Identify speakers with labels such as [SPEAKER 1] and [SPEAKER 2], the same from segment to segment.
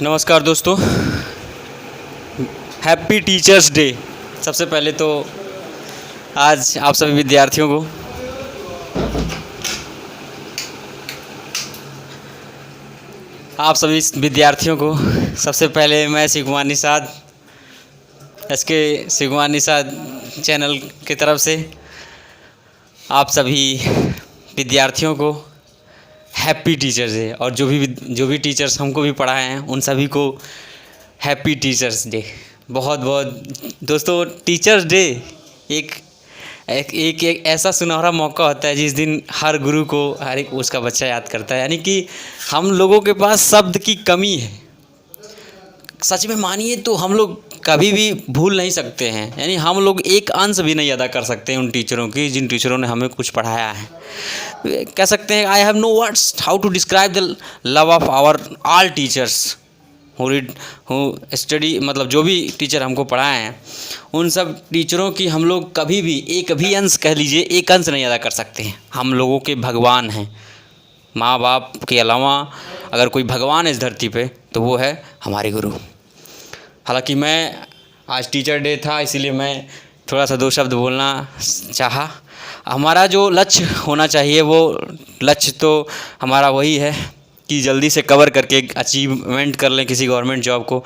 [SPEAKER 1] नमस्कार दोस्तों, happy teachers day. सबसे पहले तो आज आप सभी विद्यार्थियों को सबसे पहले मैं शिव कुमार निषाद शिव कुमार निषाद चैनल की तरफ से आप सभी विद्यार्थियों को हैप्पी टीचर्स डे, और जो भी टीचर्स हमको भी पढ़ाए हैं उन सभी को हैप्पी टीचर्स डे। बहुत बहुत दोस्तों, टीचर्स डे एक ऐसा सुनहरा मौका होता है जिस दिन हर गुरु को हर एक उसका बच्चा याद करता है। यानी कि हम लोगों के पास शब्द की कमी है। सच में मानिए तो हम लोग कभी भी भूल नहीं सकते हैं। यानी हम लोग एक अंश भी नहीं अदा कर सकते हैं उन टीचरों की जिन टीचरों ने हमें कुछ पढ़ाया है। कह सकते हैं I have no words how to describe the love of our all teachers who study, मतलब जो भी टीचर हमको पढ़ाए हैं उन सब टीचरों की हम लोग कभी भी एक भी अंश, कह लीजिए एक अंश नहीं अदा कर सकते हैं। हम लोगों के भगवान हैं। माँ बाप के अलावा अगर कोई भगवान है इस धरती पे तो वो है हमारे गुरु। हालांकि मैं आज टीचर डे था इसीलिए मैं थोड़ा सा दो शब्द बोलना चाहा। हमारा जो लक्ष्य होना चाहिए वो लक्ष्य तो हमारा वही है कि जल्दी से कवर करके एक अचीवमेंट कर लें, किसी गवर्नमेंट जॉब को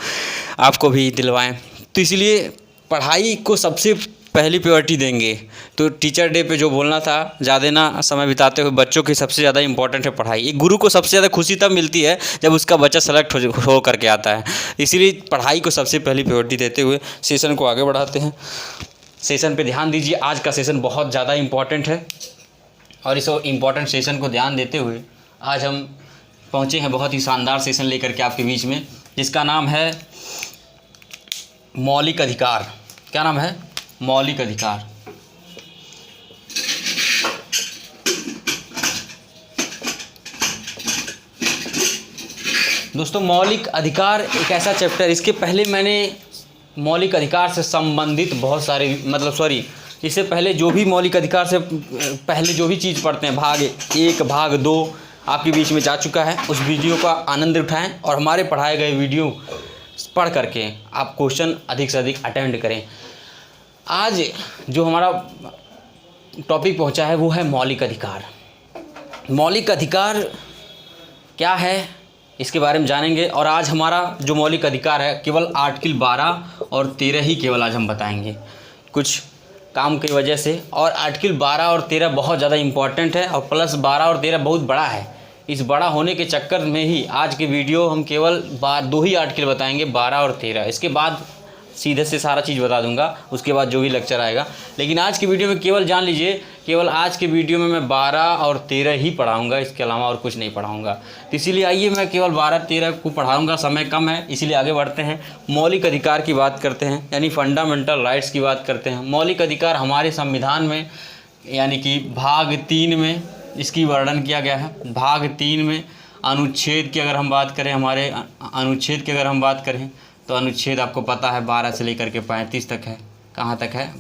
[SPEAKER 1] आपको भी दिलवाएं। तो इसलिए पढ़ाई को सबसे पहली प्रायोरिटी देंगे। तो टीचर डे पे जो बोलना था, ज़्यादा ना समय बिताते हुए बच्चों की सबसे ज़्यादा इंपॉर्टेंट है पढ़ाई। एक गुरु को सबसे ज़्यादा खुशी तब मिलती है जब उसका बच्चा सेलेक्ट हो करके आता है। इसीलिए पढ़ाई को सबसे पहली प्रायोरिटी देते हुए सेशन को आगे बढ़ाते हैं। सेशन पे ध्यान दीजिए, आज का सेशन बहुत ज़्यादा इम्पॉर्टेंट है और इस इम्पॉर्टेंट सेशन को ध्यान देते हुए आज हम पहुँचे हैं बहुत ही शानदार सेशन लेकर के आपके बीच में, जिसका नाम है मौलिक अधिकार। क्या नाम है? मौलिक अधिकार। दोस्तों, मौलिक अधिकार एक ऐसा चैप्टर, इसके पहले मैंने मौलिक अधिकार से संबंधित बहुत सारे इससे पहले जो भी मौलिक अधिकार से पहले जो भी चीज़ पढ़ते हैं, भाग 1 भाग 2 आपके बीच में जा चुका है। उस वीडियो का आनंद उठाएं और हमारे पढ़ाए गए वीडियो पढ़ करके आप क्वेश्चन अधिक से अधिक अटेंड करें। आज जो हमारा टॉपिक पहुंचा है वो है मौलिक अधिकार। मौलिक अधिकार क्या है इसके बारे में जानेंगे। और आज हमारा जो मौलिक अधिकार है केवल आर्टिकल 12 और 13 ही केवल आज हम बताएंगे कुछ काम की वजह से। और आर्टिकल 12 और 13 बहुत ज़्यादा इम्पॉर्टेंट है और प्लस 12 और 13 बहुत बड़ा है। इस बड़ा होने के चक्कर में ही आज के वीडियो हम केवल 2 ही आर्टिकल बताएंगे, 12 और 13। इसके बाद सीधे से सारा चीज़ बता दूंगा, उसके बाद जो भी लेक्चर आएगा। लेकिन आज की वीडियो में केवल जान लीजिए, केवल आज की वीडियो में मैं 12 और 13 ही पढ़ाऊंगा, इसके अलावा और कुछ नहीं पढ़ाऊंगा। तो इसीलिए आइए मैं केवल 12-13 को पढ़ाऊंगा, समय कम है इसीलिए आगे बढ़ते हैं। मौलिक अधिकार की बात करते हैं, यानी फंडामेंटल राइट्स की बात करते हैं। मौलिक अधिकार हमारे संविधान में यानी कि भाग 3 में इसकी वर्णन किया गया है। भाग 3 में अनुच्छेद की अगर हम बात करें, हमारे अनुच्छेद की अगर हम बात करें तो अनुच्छेद आपको पता है 12 से लेकर के 35 तक है। कहाँ तक है?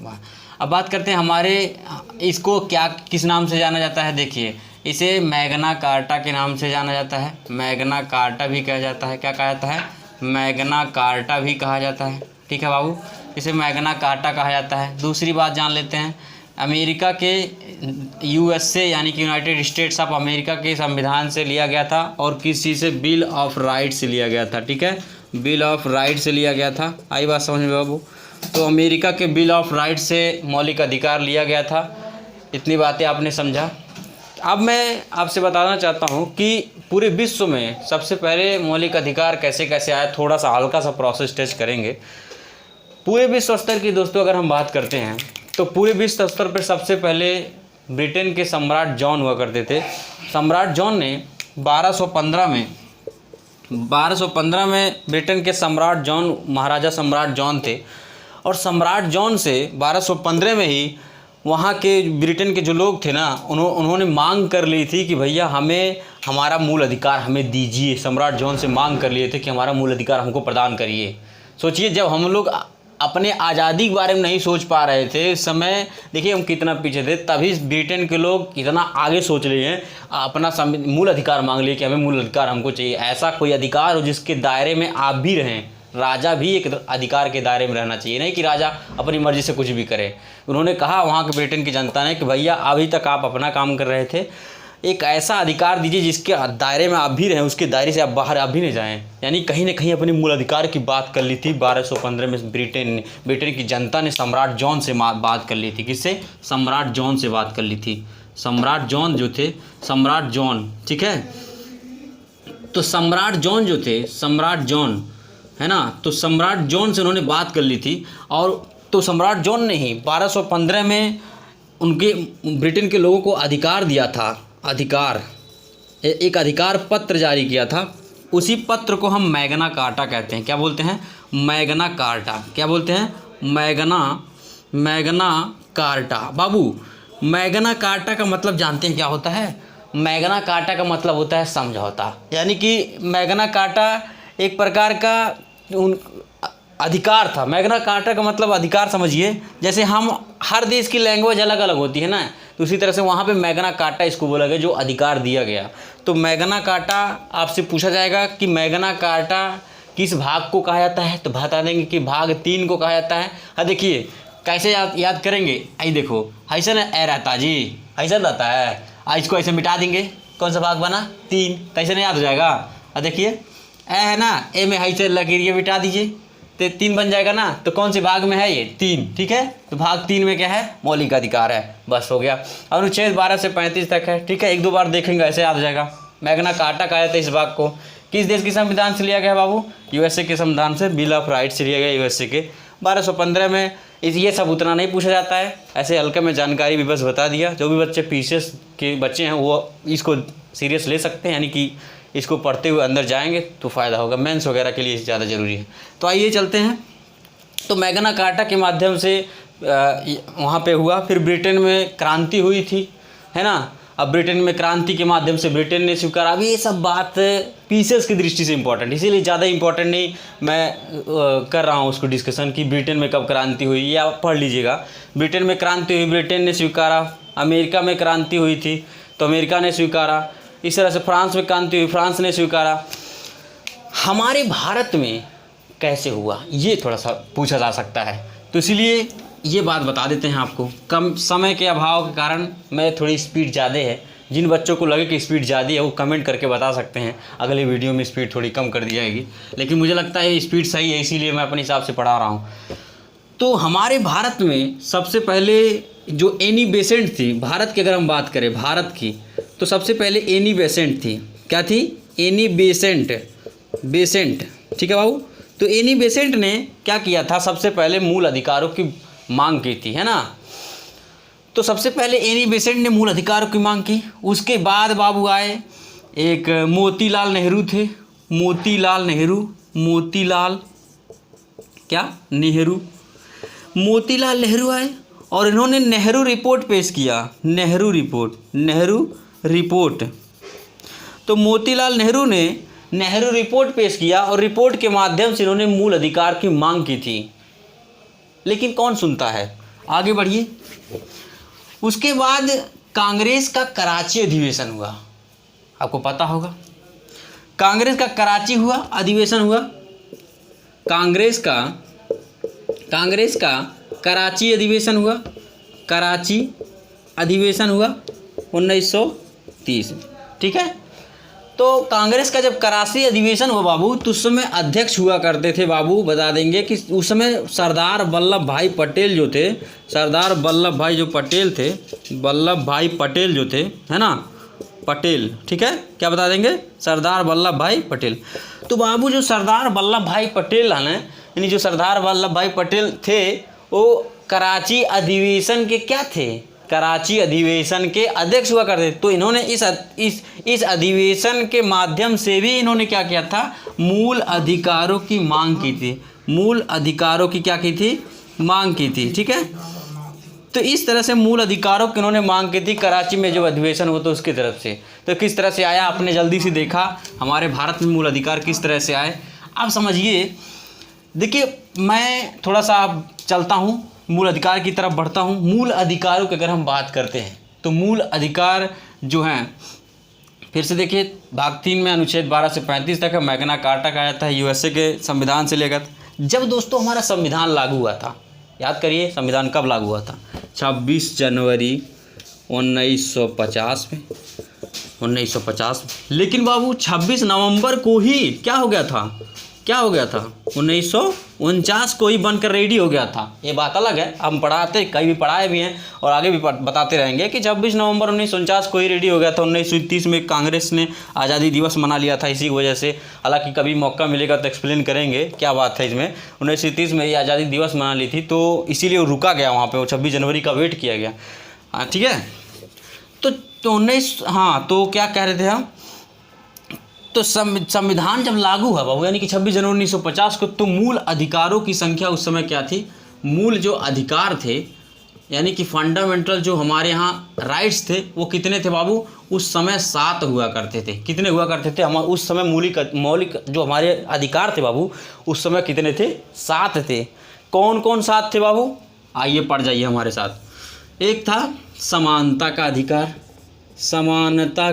[SPEAKER 1] अब बात करते हैं हमारे, इसको क्या किस नाम से जाना जाता है? देखिए, इसे मैग्ना कार्टा के नाम से जाना जाता है। मैग्ना कार्टा भी कहा जाता है। क्या कहा जाता है? मैग्ना कार्टा भी कहा जाता है। ठीक है बाबू, इसे मैग्ना कार्टा कहा जाता है। दूसरी बात जान लेते हैं, अमेरिका के USA यानी कि यूनाइटेड स्टेट्स ऑफ अमेरिका के संविधान से लिया गया था और किस चीज़ से? बिल ऑफ राइट्स से लिया गया था। ठीक है, बिल ऑफ राइट से लिया गया था। आई बात समझ में बाबू? तो अमेरिका के बिल ऑफ राइट से मौलिक अधिकार लिया गया था। इतनी बातें आपने समझा। अब मैं आपसे बताना चाहता हूँ कि पूरे विश्व में सबसे पहले मौलिक अधिकार कैसे कैसे आया, थोड़ा सा हल्का सा प्रोसेस टेस्ट करेंगे। पूरे विश्व स्तर की दोस्तों अगर हम बात करते हैं तो पूरे विश्व स्तर पर सबसे पहले ब्रिटेन के सम्राट जॉन हुआ करते थे। सम्राट जॉन ने 1215 में ब्रिटेन के सम्राट जॉन, महाराजा सम्राट जॉन थे। और सम्राट जॉन से 1215 में ही वहाँ के ब्रिटेन के जो लोग थे ना, उन्होंने मांग कर ली थी कि भैया हमें हमारा मूल अधिकार हमें दीजिए। सम्राट जॉन से मांग कर लिए थे कि हमारा मूल अधिकार हमको प्रदान करिए। सोचिए, जब हम लोग अपने आज़ादी के बारे में नहीं सोच पा रहे थे उस समय, देखिए हम कितना पीछे थे, तभी ब्रिटेन के लोग कितना आगे सोच लिए हैं, अपना मूल अधिकार मांग लिए कि हमें मूल अधिकार हमको चाहिए। ऐसा कोई अधिकार हो जिसके दायरे में आप भी रहें, राजा भी एक अधिकार के दायरे में रहना चाहिए, नहीं कि राजा अपनी मर्जी से कुछ भी करे। उन्होंने कहा वहाँ के ब्रिटेन की जनता ने कि भैया अभी तक आप अपना काम कर रहे थे, एक ऐसा अधिकार दीजिए जिसके दायरे में आप भी रहें, उसके दायरे से आप बाहर आप भी नहीं जाएं। यानी कहीं ना कहीं अपने मूल अधिकार की बात कर ली थी 1215 में ब्रिटेन की जनता ने सम्राट जॉन से बात कर ली थी। किससे? सम्राट जॉन से बात कर ली थी। सम्राट जॉन जो थे, सम्राट जॉन, ठीक है, तो सम्राट जॉन जो थे, सम्राट जॉन है ना, तो सम्राट जॉन से उन्होंने बात कर ली थी। और तो सम्राट जॉन ने ही 1215 में उनके ब्रिटेन के लोगों को अधिकार दिया था, अधिकार, एक अधिकार पत्र जारी किया था। उसी पत्र को हम मैग्ना कार्टा कहते हैं। क्या बोलते हैं? Magna Carta. क्या बोलते हैं? Magna Carta. बाबू, मैग्ना कार्टा का मतलब जानते हैं क्या होता है? मैग्ना कार्टा का मतलब होता है समझौता। यानी कि मैग्ना कार्टा एक प्रकार का अधिकार था। मैग्ना कार्टा का मतलब अधिकार समझिए, जैसे हम हर देश की लैंग्वेज अलग अलग होती है ना, तो उसी तरह से वहाँ पे मैग्ना कार्टा इसको बोला गया, जो अधिकार दिया गया। तो मैग्ना कार्टा आपसे पूछा जाएगा कि मैग्ना कार्टा किस भाग को कहा जाता है, तो बता देंगे कि भाग 3 को कहा जाता है। हाँ देखिए कैसे याद करेंगे, आई देखो ऐसा ना, ए रहता जी, ऐसा रहता है, इसको ऐसे मिटा देंगे, कौन सा भाग बना? 3, तो ऐसे नहीं याद हो जाएगा। देखिए ए है ना, ए में ऐसे लकीर ये मिटा दीजिए तो 3 बन जाएगा ना, तो कौन से भाग में है ये? 3, ठीक है। तो भाग 3 में क्या है? मौलिक अधिकार है। बस हो गया। अनुच्छेद 12 से 35 तक है, ठीक है, 1-2 बार देखेंगे ऐसे याद हो जाएगा। मैग्ना कार्टा कहा जाता है इस भाग को। किस देश के संविधान से लिया गया है बाबू? यूएसए के संविधान से, बिल ऑफ राइट्स से लिया गया यूएसए के 1215 में। ये सब उतना नहीं पूछा जाता है, ऐसे हल्के में जानकारी भी बस बता दिया। जो भी बच्चे पीसीएस के बच्चे हैं वो इसको सीरियस ले सकते हैं, यानी कि इसको पढ़ते हुए अंदर जाएंगे तो फ़ायदा होगा, मेंस वगैरह के लिए ज़्यादा ज़रूरी है। तो आइए चलते हैं। तो मैग्ना कार्टा के माध्यम से वहाँ पे हुआ, फिर ब्रिटेन में क्रांति हुई थी, है ना। अब ब्रिटेन में क्रांति के माध्यम से ब्रिटेन ने स्वीकारा। अभी ये सब बात पीसेस की दृष्टि से इम्पोर्टेंट, इसीलिए ज़्यादा इम्पोर्टेंट नहीं मैं कर रहा हूँ उसको डिस्कशन कि ब्रिटेन में कब क्रांति हुई, या आप पढ़ लीजिएगा। ब्रिटेन में क्रांति हुई, ब्रिटेन ने स्वीकारा। अमेरिका में क्रांति हुई थी तो अमेरिका ने स्वीकारा। इस तरह से फ्रांस में क्रांति हुई, फ्रांस ने स्वीकारा। हमारे भारत में कैसे हुआ ये थोड़ा सा पूछा जा सकता है, तो इसलिए ये बात बता देते हैं आपको। कम समय के अभाव के कारण मैं थोड़ी स्पीड ज़्यादा है, जिन बच्चों को लगे कि स्पीड ज़्यादा है वो कमेंट करके बता सकते हैं, अगले वीडियो में स्पीड थोड़ी कम कर दी जाएगी। लेकिन मुझे लगता है स्पीड सही है, इसीलिए मैं अपने हिसाब से पढ़ा रहा हूँ। तो हमारे भारत में सबसे पहले जो एनी बेसेंट थी, भारत की अगर हम बात करें भारत की, तो सबसे पहले एनी बेसेंट थी। क्या थी? एनी बेसेंट, ठीक है बाबू। तो एनी बेसेंट ने क्या किया था? सबसे पहले मूल अधिकारों की मांग की थी, है ना। तो सबसे पहले एनी बेसेंट ने मूल अधिकारों की मांग की। उसके बाद बाबू आए एक मोतीलाल नेहरू थे, मोतीलाल नेहरू आए और इन्होंने नेहरू रिपोर्ट पेश किया। नेहरू रिपोर्ट। तो मोतीलाल नेहरू ने नेहरू रिपोर्ट पेश किया और रिपोर्ट के माध्यम से इन्होंने मूल अधिकार की मांग की थी। लेकिन कौन सुनता है? आगे बढ़िए। उसके बाद कांग्रेस का कराची अधिवेशन हुआ, आपको पता होगा। कांग्रेस का कराची हुआ, अधिवेशन हुआ। कांग्रेस का कराची अधिवेशन हुआ, 1930, ठीक है। तो कांग्रेस का जब कराची अधिवेशन हुआ बाबू, तो उस समय अध्यक्ष हुआ करते थे बाबू, बता देंगे कि उस समय सरदार वल्लभ भाई पटेल जो थे, सरदार वल्लभ भाई पटेल जो थे, है ना, पटेल, ठीक है। क्या बता देंगे? सरदार वल्लभ भाई पटेल। तो बाबू जो सरदार वल्लभ भाई पटेल हैं, यानी जो सरदार वल्लभ भाई पटेल थे, वो कराची अधिवेशन के क्या थे? कराची अधिवेशन के अध्यक्ष हुआ करते। तो इन्होंने इस अधिवेशन के माध्यम से भी इन्होंने क्या किया था? मूल अधिकारों की मांग की थी। मूल अधिकारों की क्या की थी? मांग की थी, ठीक है। तो इस तरह से मूल अधिकारों की इन्होंने मांग की थी कराची में जब अधिवेशन हुआ तो उसकी तरफ से। तो किस तरह से आया आपने जल्दी से देखा, हमारे भारत में मूल अधिकार किस तरह से आए। आप समझिए, देखिए मैं थोड़ा सा चलता हूँ, मूल अधिकार की तरफ बढ़ता हूँ। मूल अधिकारों की अगर हम बात करते हैं तो मूल अधिकार जो हैं, फिर से देखिए भाग 3 में अनुच्छेद 12 से 35 तक है। मैग्ना कार्टा कहा जाता है यूएसए के संविधान से लेकर। जब दोस्तों हमारा संविधान लागू हुआ था, याद करिए संविधान कब लागू हुआ था, 26 जनवरी 1950 में, 1950 में। लेकिन बाबू 26 नवंबर को ही क्या हो गया था, 1949 को ही बनकर रेडी हो गया था। ये बात अलग है, हम पढ़ाते कई भी पढ़ाए भी हैं और आगे भी बताते रहेंगे कि 26 नवंबर 1949 को ही रेडी हो गया था। 1930 में कांग्रेस ने आज़ादी दिवस मना लिया था इसी की वजह से। हालांकि कभी मौका मिलेगा तो एक्सप्लेन करेंगे क्या बात है इसमें। 1930 में ही आज़ादी दिवस मना ली थी, तो इसीलिए वो रुका गया वहाँ पर, वो 26 जनवरी का वेट किया गया। हाँ ठीक है। तो 19 हाँ तो क्या कह रहे थे हम, तो संविधान जब लागू हुआ बाबू यानी कि 26 जनवरी 1950 को, तो मूल अधिकारों की संख्या उस समय क्या थी, मूल जो अधिकार थे यानी कि फंडामेंटल जो हमारे यहाँ राइट्स थे वो कितने थे बाबू, उस समय 7 हुआ करते थे। कितने हुआ करते थे हम उस समय, मौलिक जो हमारे अधिकार थे बाबू उस समय कितने थे, 7 थे। कौन कौन 7 थे बाबू, आइए पढ़ जाइए हमारे साथ। एक था समानता का अधिकार, समानता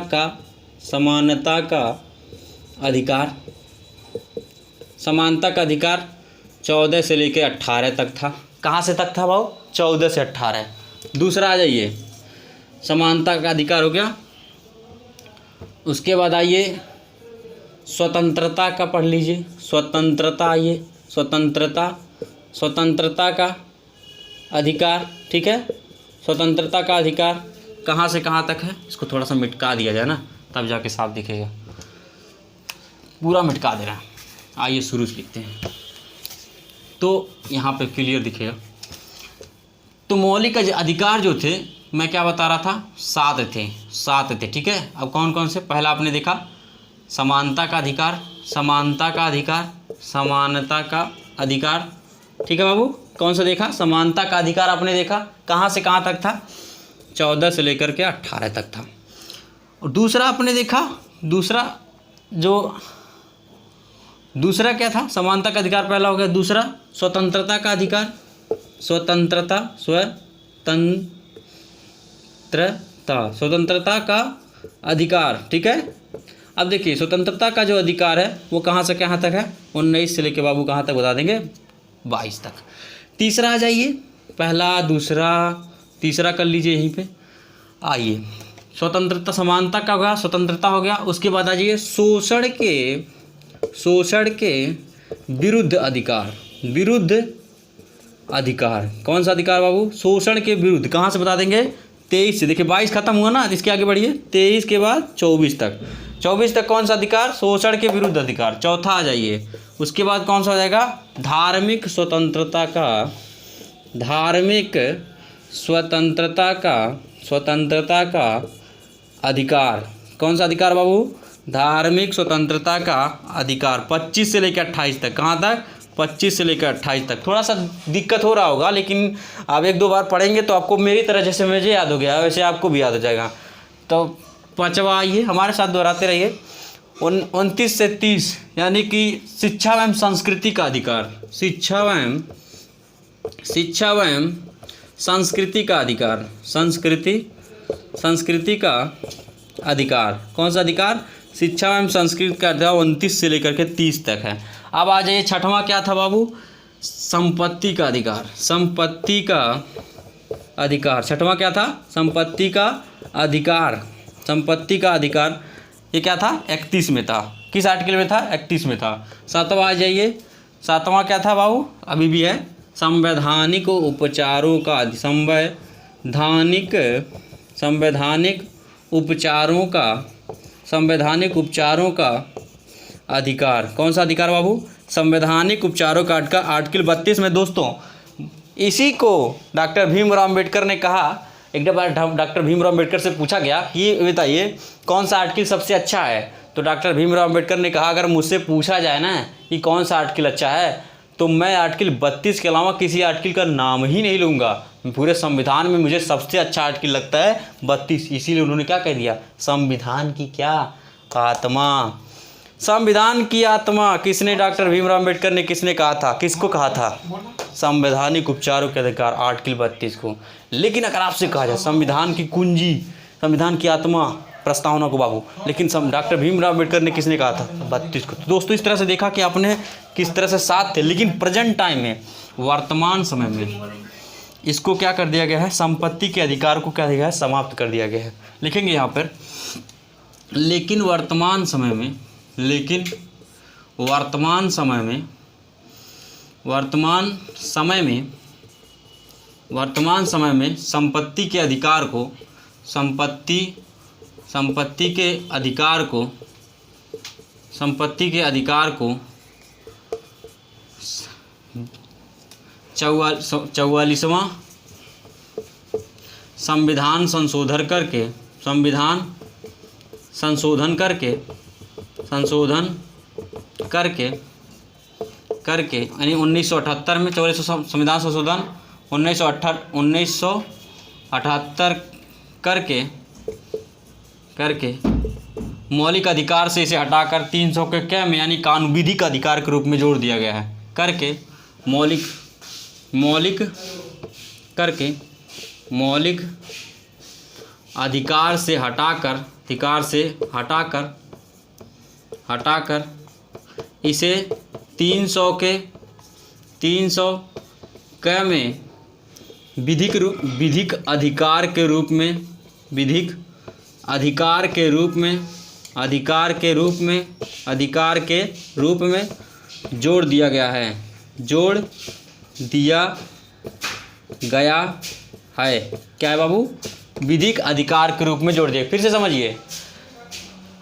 [SPEAKER 1] का अधिकार, समानता का अधिकार 14 से लेकर 18 तक था। कहाँ से तक था भाव, 14 से 18। दूसरा आ जाइए, समानता का अधिकार हो गया। उसके बाद आइए स्वतंत्रता का पढ़ लीजिए, स्वतंत्रता, आइए स्वतंत्रता का अधिकार, ठीक है। स्वतंत्रता का अधिकार कहाँ से कहाँ तक है, इसको थोड़ा सा मिटका दिया जाए ना, तब जाके साफ दिखेगा। पूरा मिटका दे रहा है, आइए शुरू से लिखते हैं तो यहाँ पे क्लियर दिखेगा। तो मौलिक अधिकार जो थे, मैं क्या बता रहा था, 7 थे, ठीक है। अब कौन कौन से, पहला आपने देखा समानता का अधिकार, समानता का अधिकार, ठीक है बाबू। कौन सा देखा, समानता का अधिकार आपने देखा, कहाँ से कहाँ तक था, 14 से लेकर के 18 तक था। और दूसरा आपने देखा, दूसरा क्या था, समानता का अधिकार पहला हो गया। दूसरा स्वतंत्रता का अधिकार, स्वतंत्रता का अधिकार, ठीक है। अब देखिए स्वतंत्रता का जो अधिकार है वो कहाँ से कहाँ तक है, 19 से लेके बाबू कहाँ तक बता देंगे, 22 तक। तीसरा आ जाइए, पहला दूसरा तीसरा कर लीजिए यहीं पे। आइए स्वतंत्रता, समानता का होगा, स्वतंत्रता हो गया। उसके बाद आ जाइए शोषण के विरुद्ध अधिकार, कौन सा अधिकार बाबू, शोषण के विरुद्ध, कहाँ से बता देंगे, 23 से। देखिए 22 खत्म हुआ ना, इसके आगे बढ़िए, 23 के बाद 24 तक कौन सा अधिकार, शोषण के विरुद्ध अधिकार। चौथा आ जाइए, उसके बाद कौन सा हो जाएगा, धार्मिक स्वतंत्रता का अधिकार। कौन सा अधिकार बाबू, धार्मिक स्वतंत्रता का अधिकार, 25 से लेकर 28 तक। कहाँ तक, 25 से लेकर 28 तक। थोड़ा सा दिक्कत हो रहा होगा, लेकिन आप 1-2 बार पढ़ेंगे तो आपको मेरी तरह जैसे मुझे याद हो गया वैसे आपको भी याद हो जाएगा। तो 5वां आइए, हमारे साथ दोहराते रहिए। 29 से 30 यानी कि शिक्षा एवं संस्कृति का अधिकार, शिक्षा एवं संस्कृति का अधिकार, संस्कृति का अधिकार। कौन सा अधिकार, शिक्षा एवं संस्कृति का अधिकार 29 से लेकर के 30 तक है। अब आ जाइए, 6वां क्या था बाबू, संपत्ति का अधिकार, 6वां क्या था, संपत्ति का अधिकार। ये क्या था, 31 में था। किस आर्टिकल में था, 31 में था। 7वां आ जाइए, 7वां क्या था बाबू, अभी भी है, संवैधानिक उपचारों का अधिकार। कौन सा अधिकार बाबू, संवैधानिक उपचारों का आर्टिकल 32 में। दोस्तों इसी को डॉक्टर भीमराव अम्बेडकर ने कहा, एक बार डॉक्टर भीमराव अम्बेडकर से पूछा गया कि बताइए कौन सा आर्टिकल सबसे अच्छा है, तो डॉक्टर भीमराव अम्बेडकर ने कहा अगर मुझसे पूछा जाए ना कि कौन सा आर्टिकल अच्छा है तो मैं आर्टिकल 32 के अलावा किसी आर्टिकल का नाम ही नहीं लूँगा। पूरे संविधान में मुझे सबसे अच्छा आर्टिकल लगता है 32। इसीलिए उन्होंने क्या कह दिया, संविधान की क्या आत्मा, संविधान की आत्मा किसने, डॉक्टर भीमराव अम्बेडकर ने किसने कहा था, किसको कहा था? संवैधानिक उपचारों के अधिकार, आर्टिकल 32 को। लेकिन अगर आपसे कहा जाए संविधान की कुंजी, संविधान की आत्मा, प्रस्तावना को बाबू, लेकिन डॉक्टर भीमराव अम्बेडकर ने किसने कहा था? 32 को। तो दोस्तों इस तरह से देखा कि आपने किस तरह से साथ थे, लेकिन प्रेजेंट टाइम में, वर्तमान समय में इसको क्या कर दिया गया है, संपत्ति के अधिकार को क्या दिया गया है, समाप्त कर दिया गया है। लिखेंगे यहाँ पर, लेकिन वर्तमान समय में, लेकिन वर्तमान समय में, वर्तमान समय में, वर्तमान समय में संपत्ति के अधिकार को, संपत्ति के अधिकार को, संपत्ति के अधिकार को 44वां संविधान संशोधन करके, संविधान संशोधन करके यानी 1978 में 44वां संविधान संशोधन 1978 करके मौलिक अधिकार से इसे हटाकर 300 के क्या में यानी कानून विधिक अधिकार के रूप में जोड़ दिया गया है। करके मौलिक अधिकार से हटाकर इसे 300 क में विधिक अधिकार के रूप में जोड़ दिया गया है, क्या है बाबू? विधिक अधिकार के रूप में जोड़ दिया। फिर से समझिए,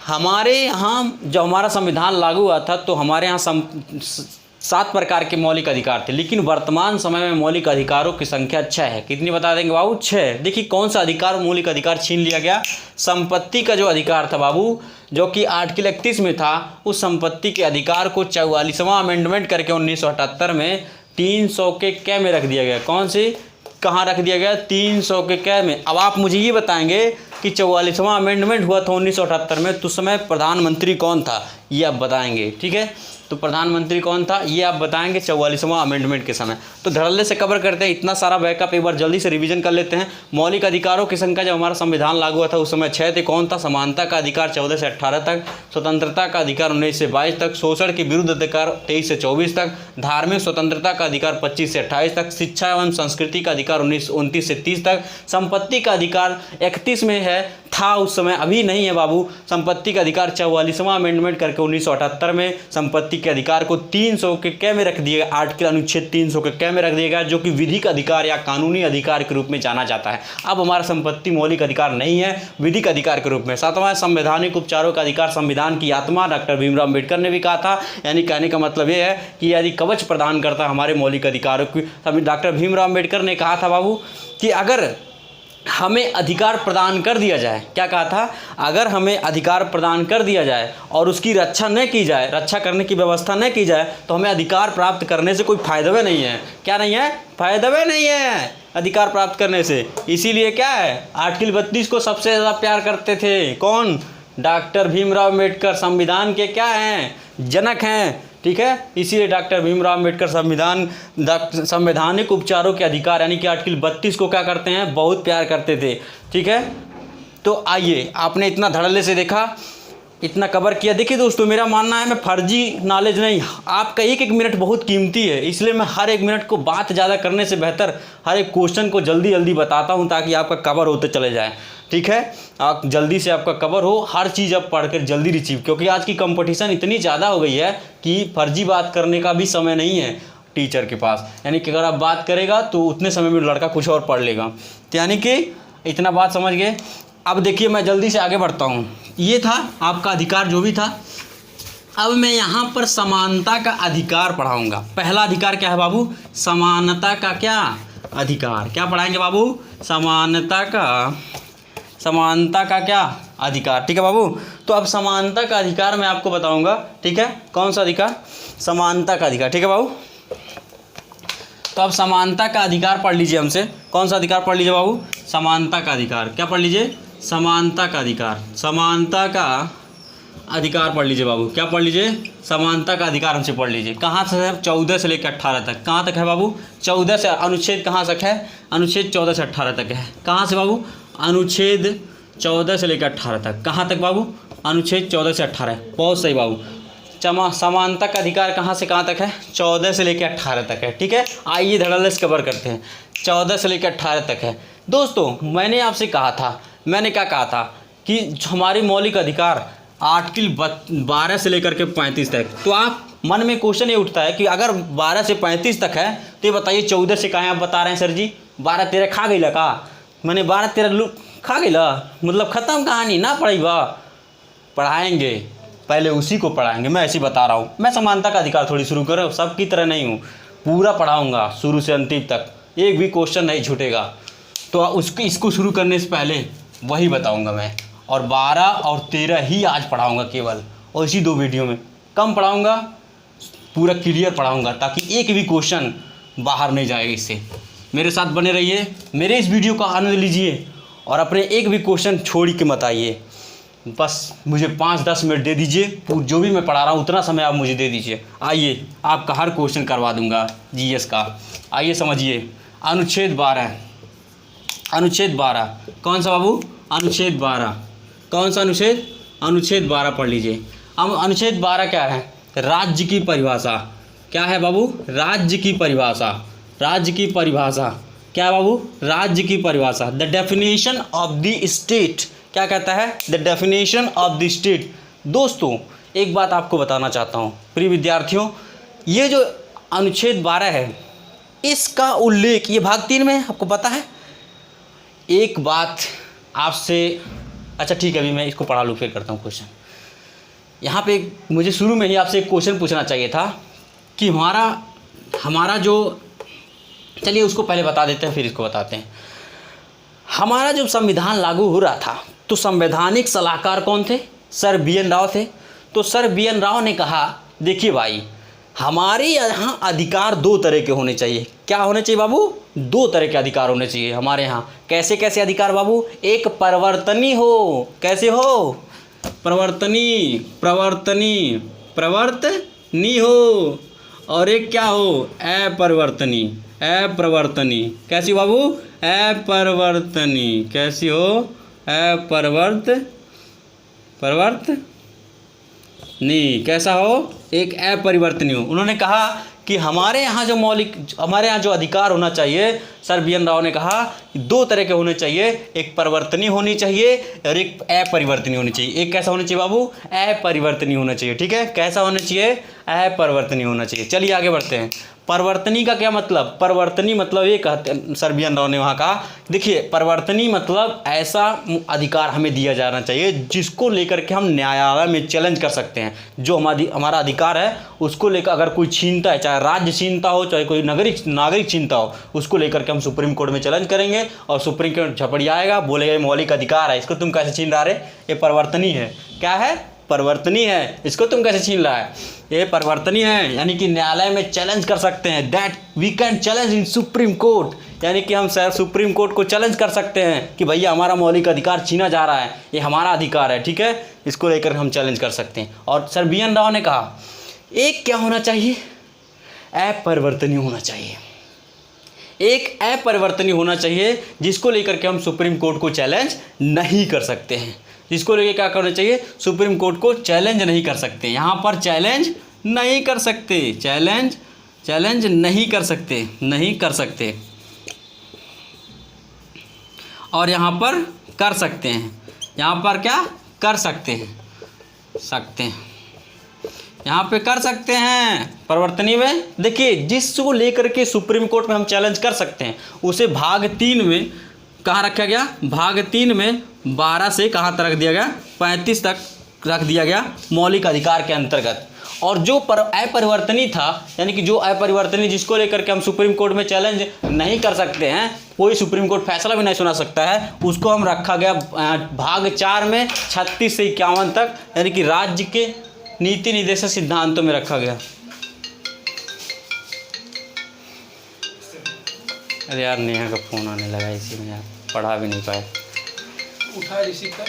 [SPEAKER 1] हमारे यहाँ जब हमारा संविधान लागू हुआ था तो हमारे यहाँ 7 प्रकार के मौलिक अधिकार थे, लेकिन वर्तमान समय में मौलिक अधिकारों की संख्या 6 है। कितनी बता देंगे बाबू? 6। देखिए कौन सा अधिकार, मौलिक अधिकार छीन लिया गया? संपत्ति का जो अधिकार था बाबू, जो कि आर्टिकल 31 में था, उस संपत्ति के अधिकार को 44वां अमेंडमेंट करके 1978 में 300 के क में रख दिया गया। कौन सी, कहाँ रख दिया गया? 300 के क में। अब आप मुझे ये बताएंगे कि 44वां अमेंडमेंट हुआ था 1978 में, तो उस समय प्रधानमंत्री कौन था, ये आप बताएंगे। ठीक है, तो प्रधानमंत्री कौन था ये आप बताएंगे 44वां अमेंडमेंट के समय। तो धड़ल्ले से कवर करते हैं, इतना सारा बैकअप एक बार जल्दी से रिवीजन कर लेते हैं। मौलिक अधिकारों की संख्या जब हमारा संविधान लागू हुआ था उस समय 6 थे। कौन था? समानता का अधिकार 14 से 18 तक, स्वतंत्रता का अधिकार 19 से 22 तक, शोषण के विरुद्ध अधिकार 23 से 24 तक, धार्मिक स्वतंत्रता का अधिकार 25 से 28 तक, शिक्षा एवं संस्कृति का अधिकार 29 से 30 तक, संपत्ति का अधिकार 31 में है, था उस समय, अभी नहीं है बाबू। संपत्ति का अधिकार 44वां अमेंडमेंट करके 1978 में संपत्ति के अधिकार को 300 के क में रख दिया गया, आर्टिकल अनुच्छेद 300 के क में रख दिया गया, जो कि विधिक अधिकार या कानूनी अधिकार के रूप में जाना जाता है। अब हमारा संपत्ति मौलिक अधिकार नहीं है, विधिक अधिकार के रूप में। 7वां संवैधानिक उपचारों का अधिकार, संविधान की आत्मा, डॉक्टर भीमराव अम्बेडकर ने भी कहा था। यानी कहने का मतलब ये है कि यदि कवच प्रदान करता है हमारे मौलिक अधिकारों की। डॉक्टर भीमराव अम्बेडकर ने कहा था बाबू कि अगर हमें अधिकार प्रदान कर दिया जाए, क्या कहा था? अगर हमें अधिकार प्रदान कर दिया जाए और उसकी रक्षा न की जाए, रक्षा करने की व्यवस्था न की जाए, तो हमें अधिकार प्राप्त करने से कोई फायदा नहीं है। क्या नहीं है? फायदा नहीं है अधिकार प्राप्त करने से। इसीलिए क्या है, आर्टिकल 32 को सबसे ज़्यादा प्यार करते थे। कौन? डॉक्टर भीमराव अम्बेडकर संविधान के क्या हैं? जनक हैं। ठीक है, इसीलिए डॉक्टर भीमराव अम्बेडकर संवैधानिक उपचारों के अधिकार यानी कि आर्टिकल 32 को क्या करते हैं? बहुत प्यार करते थे। ठीक है, तो आइए, आपने इतना धड़ल्ले से देखा, इतना कवर किया। देखिए दोस्तों, मेरा मानना है मैं फर्जी नॉलेज नहीं, आपका एक एक मिनट बहुत कीमती है, इसलिए मैं हर एक मिनट को बात ज़्यादा करने से बेहतर हर एक क्वेश्चन को जल्दी जल्दी बताता हूँ ताकि आपका कवर होते चले जाए। ठीक है, आप जल्दी से आपका कवर हो, हर चीज़ आप पढ़कर जल्दी रिसीव, क्योंकि आज की कंपटीशन इतनी ज़्यादा हो गई है कि फर्जी बात करने का भी समय नहीं है टीचर के पास। यानी कि अगर आप बात करेगा तो उतने समय में लड़का कुछ और पढ़ लेगा। तो यानी कि इतना बात समझ गए। अब देखिए, मैं जल्दी से आगे बढ़ता हूँ। ये था आपका अधिकार जो भी था। अब मैं यहाँ पर समानता का अधिकार पढ़ाऊँगा। पहला अधिकार क्या है बाबू? समानता का क्या अधिकार? क्या पढ़ाएंगे बाबू? समानता का क्या अधिकार। ठीक है बाबू, तो अब समानता का अधिकार मैं आपको बताऊंगा। ठीक है, कौन सा अधिकार? समानता का अधिकार। ठीक है बाबू, तो अब समानता का अधिकार पढ़ लीजिए हमसे। कौन सा अधिकार पढ़ लीजिए बाबू? समानता का अधिकार। क्या पढ़ लीजिए? समानता का अधिकार। समानता का अधिकार पढ़ लीजिए बाबू, क्या पढ़ लीजिए, समानता का अधिकार हमसे पढ़ लीजिए। कहाँ से है, 14 से लेकर 18 तक। कहाँ तक है बाबू, 14 से, अनुच्छेद कहाँ तक है, अनुच्छेद 14 से 18 तक है। कहाँ से बाबू, अनुच्छेद 14 से लेकर 18 तक। कहाँ तक बाबू, अनुच्छेद 14 से 18। बहुत सही बाबू। समानता का अधिकार कहाँ से कहाँ तक है, 14 से लेकर 18 तक है। ठीक है, आइए धड़ल्ले से कवर करते हैं। 14 से लेकर 18 तक है। दोस्तों मैंने आपसे कहा था, मैंने क्या कहा था कि हमारी मौलिक अधिकार आर्टिकल 12 से लेकर के 35 तक। तो आप मन में क्वेश्चन ये उठता है कि अगर 12 से 35 तक है तो ये बताइए 14 से कहाँ आप बता रहे हैं सर जी, 12-13 खा गई का, मैंने 12-13 खा गई, मतलब ख़त्म कहानी, ना पढ़ेगा, पढ़ाएंगे, पहले उसी को पढ़ाएंगे। मैं ऐसे ही बता रहा हूँ, मैं समानता का अधिकार थोड़ी शुरू कर रहा हूँ, सबकी तरह नहीं हूँ, पूरा पढ़ाऊँगा शुरू से अंतिम तक, एक भी क्वेश्चन नहीं छूटेगा। तो उसको इसको शुरू करने से पहले वही बताऊँगा मैं, और 12 और 13 ही आज पढ़ाऊँगा केवल, और इसी 2 वीडियो में कम पढ़ाऊँगा, पूरा क्लियर पढ़ाऊँगा, ताकि एक भी क्वेश्चन बाहर नहीं जाएगा इससे। मेरे साथ बने रहिए, मेरे इस वीडियो का आनंद लीजिए, और अपने एक भी क्वेश्चन छोड़ के मत आइए। बस मुझे 5-10 मिनट दे दीजिए, जो भी मैं पढ़ा रहा हूँ उतना समय आप मुझे दे दीजिए। आइए आपका हर क्वेश्चन करवा दूंगा जीएस का। आइए समझिए, अनुच्छेद 12, अनुच्छेद 12 कौन सा बाबू, अनुच्छेद 12 कौन सा अनुच्छेद, अनुच्छेद 12 पढ़ लीजिए। अब अनुच्छेद 12 क्या है, राज्य की परिभाषा। क्या है बाबू, राज्य की परिभाषा, राज्य की परिभाषा क्या है बाबू, राज्य की परिभाषा। The definition of the state, क्या कहता है, the definition of the state. दोस्तों एक बात आपको बताना चाहता हूँ प्रिय विद्यार्थियों, ये जो अनुच्छेद 12 है इसका उल्लेख ये भाग 3 में है, आपको पता है। एक बात आपसे, अच्छा ठीक है, अभी मैं इसको पढ़ा लूँ फिर करता हूँ क्वेश्चन। यहाँ पे मुझे शुरू में ही आपसे एक क्वेश्चन पूछना चाहिए था कि हमारा जो, चलिए उसको पहले बता देते हैं फिर इसको बताते हैं। हमारा जब संविधान लागू हो रहा था तो संवैधानिक सलाहकार कौन थे, सर BN राव थे। तो सर BN राव ने कहा, देखिए भाई हमारे यहाँ अधिकार 2 तरह के होने चाहिए। क्या होने चाहिए बाबू, 2 तरह के अधिकार होने चाहिए हमारे यहाँ। कैसे कैसे अधिकार बाबू, एक परिवर्तनी हो, कैसे हो, प्रवर्तनी, प्रवर्तनी, प्रवर्तनी हो, और एक क्या हो, अपरिवर्तनी, अपरिवर्तनी। कैसी बाबू, अपरिवर्तनी, कैसी हो, परिवर्तनी, कैसा हो, एक अपरिवर्तनीय हो। उन्होंने कहा कि हमारे यहाँ जो अधिकार होना चाहिए, सर BN राव ने कहा 2 तरह के होने चाहिए, एक परिवर्तनीय होनी चाहिए और एक अपरिवर्तनीय होनी चाहिए। एक कैसा होना चाहिए बाबू, अपरिवर्तनीय होना चाहिए। ठीक है, कैसा होना चाहिए, अपरिवर्तनीय होना चाहिए। चलिए आगे बढ़ते हैं। परिवर्तनी का क्या मतलब, परिवर्तनी मतलब ये कहते सर BN राव ने वहाँ कहा, देखिए परिवर्तनी मतलब ऐसा अधिकार हमें दिया जाना चाहिए जिसको लेकर के हम न्यायालय में चैलेंज कर सकते हैं। जो हमारा अधिकार है उसको लेकर अगर कोई छीनता है, चाहे राज्य छीनता हो चाहे कोई नागरिक छीनता हो, उसको लेकर के हम सुप्रीम कोर्ट में चैलेंज करेंगे और सुप्रीम कोर्ट झपड़ियाएगा, बोलेगा मौलिक अधिकार है, इसको तुम कैसे छीन रहा रे, ये परिवर्तनी है। क्या है, परिवर्तनी है, इसको तुम कैसे छीन रहा है, ये परिवर्तनी है। यानी कि न्यायालय में चैलेंज कर सकते हैं, that we can challenge in supreme court, यानी कि हम सर सुप्रीम कोर्ट को चैलेंज कर सकते हैं कि भैया हमारा मौलिक अधिकार छीना जा रहा है, ये हमारा अधिकार है। ठीक है, इसको लेकर हम चैलेंज कर सकते हैं। और सर BN राव ने कहा एक क्या होना चाहिए, अपरिवर्तनीय होना चाहिए, एक अपरिवर्तनीय होना चाहिए जिसको लेकर के हम सुप्रीम कोर्ट को चैलेंज नहीं कर सकते हैं। जिसको लेकर क्या करना चाहिए, सुप्रीम कोर्ट को चैलेंज नहीं कर सकते, यहाँ पर चैलेंज नहीं कर सकते, चैलेंज नहीं कर सकते, नहीं कर सकते, और यहाँ पर कर सकते हैं, यहाँ पर क्या कर सकते हैं, यहाँ पे कर सकते हैं परिवर्तनीय में। देखिए जिसको लेकर के सुप्रीम कोर्ट में हम चैलेंज कर सकते हैं उसे भाग 3 में कहाँ रखा गया, भाग 3 में 12 से कहाँ तक रख दिया गया, 35 तक रख दिया गया मौलिक अधिकार के अंतर्गत। और जो अपरिवर्तनीय था, यानी कि जो अपरिवर्तनीय जिसको लेकर के हम सुप्रीम कोर्ट में चैलेंज नहीं कर सकते हैं, कोई सुप्रीम कोर्ट फैसला भी नहीं सुना सकता है, उसको हम रखा गया भाग 4 में 36 से 51 तक, यानी कि राज्य के नीति निर्देशक सिद्धांतों में रखा गया। अरे यार नेहा का फ़ोन आने लगा, इसी में यार पढ़ा भी नहीं पाए।
[SPEAKER 2] उठा रिसीव कर।